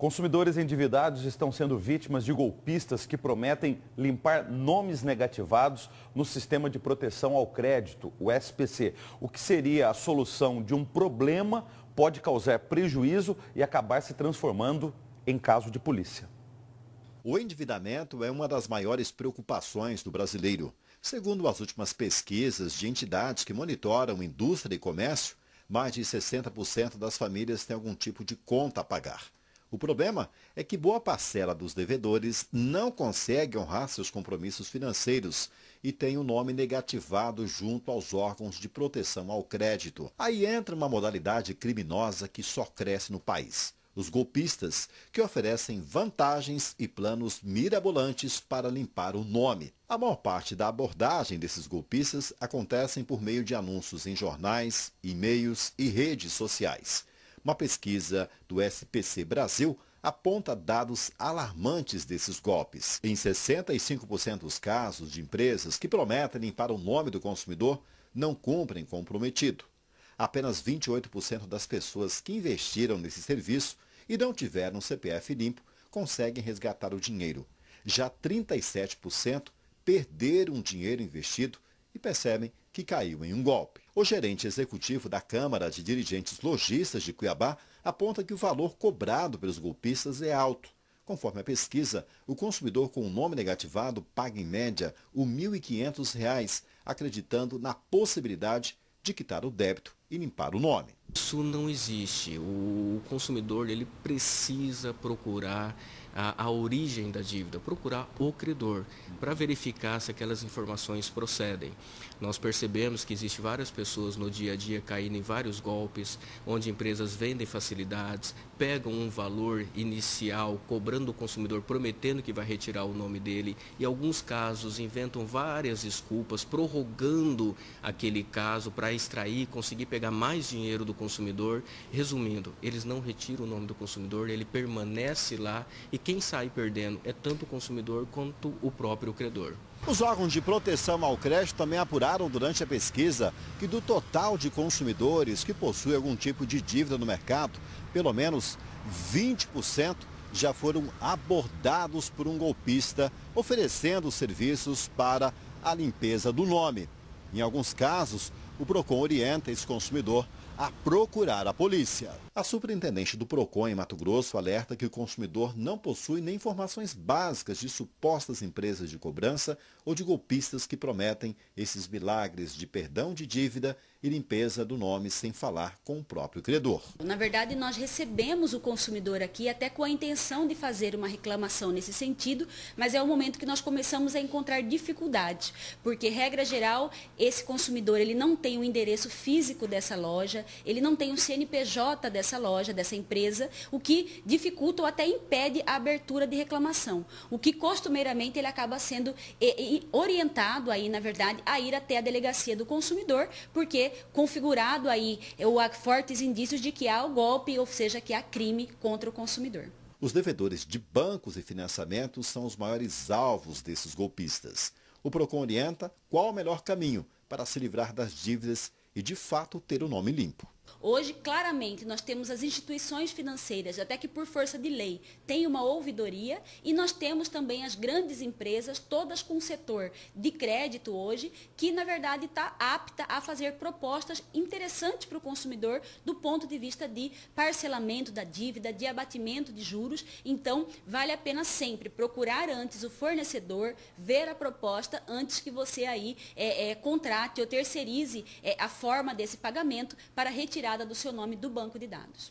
Consumidores endividados estão sendo vítimas de golpistas que prometem limpar nomes negativados no Sistema de Proteção ao Crédito, o SPC. O que seria a solução de um problema pode causar prejuízo e acabar se transformando em caso de polícia. O endividamento é uma das maiores preocupações do brasileiro. Segundo as últimas pesquisas de entidades que monitoram indústria e comércio, mais de 60% das famílias têm algum tipo de conta a pagar. O problema é que boa parcela dos devedores não consegue honrar seus compromissos financeiros e tem o nome negativado junto aos órgãos de proteção ao crédito. Aí entra uma modalidade criminosa que só cresce no país. Os golpistas, que oferecem vantagens e planos mirabolantes para limpar o nome. A maior parte da abordagem desses golpistas acontecem por meio de anúncios em jornais, e-mails e redes sociais. Uma pesquisa do SPC Brasil aponta dados alarmantes desses golpes. Em 65% dos casos de empresas que prometem limpar o nome do consumidor, não cumprem com o prometido. Apenas 28% das pessoas que investiram nesse serviço e não tiveram um CPF limpo conseguem resgatar o dinheiro. Já 37% perderam o dinheiro investido e percebem que caiu em um golpe. O gerente executivo da Câmara de Dirigentes Lojistas de Cuiabá aponta que o valor cobrado pelos golpistas é alto. Conforme a pesquisa, o consumidor com o nome negativado paga em média R$ 1.500, acreditando na possibilidade de quitar o débito e limpar o nome. Isso não existe. O consumidor ele precisa procurar a origem da dívida, procurar o credor, para verificar se aquelas informações procedem. Nós percebemos que existem várias pessoas no dia a dia caindo em vários golpes, onde empresas vendem facilidades, pegam um valor inicial, cobrando o consumidor, prometendo que vai retirar o nome dele, e em alguns casos inventam várias desculpas, prorrogando aquele caso para extrair, conseguir pegar mais dinheiro do consumidor. Resumindo, eles não retiram o nome do consumidor, ele permanece lá e quem sai perdendo é tanto o consumidor quanto o próprio credor. Os órgãos de proteção ao crédito também apuraram durante a pesquisa que do total de consumidores que possuem algum tipo de dívida no mercado, pelo menos 20% já foram abordados por um golpista oferecendo serviços para a limpeza do nome. Em alguns casos, o PROCON orienta esse consumidor a procurar a polícia. A superintendente do PROCON em Mato Grosso alerta que o consumidor não possui nem informações básicas de supostas empresas de cobrança ou de golpistas que prometem esses milagres de perdão de dívida e limpeza do nome sem falar com o próprio credor. Na verdade, nós recebemos o consumidor aqui até com a intenção de fazer uma reclamação nesse sentido, mas é o momento que nós começamos a encontrar dificuldades, porque, regra geral, esse consumidor ele não tem o endereço físico dessa loja, ele não tem o CNPJ dessa loja, dessa empresa, o que dificulta ou até impede a abertura de reclamação. O que costumeiramente ele acaba sendo orientado aí, na verdade, a ir até a delegacia do consumidor, porque configurado aí há fortes indícios de que há o golpe, ou seja, que há crime contra o consumidor. Os devedores de bancos e financiamentos são os maiores alvos desses golpistas. O PROCON orienta qual o melhor caminho para se livrar das dívidas e, de fato, ter o nome limpo. Hoje, claramente, nós temos as instituições financeiras, até que por força de lei, tem uma ouvidoria, e nós temos também as grandes empresas, todas com o setor de crédito hoje, que na verdade está apta a fazer propostas interessantes para o consumidor do ponto de vista de parcelamento da dívida, de abatimento de juros. Então, vale a pena sempre procurar antes o fornecedor, ver a proposta antes que você aí contrate ou terceirize a forma desse pagamento para retirada do seu nome do banco de dados.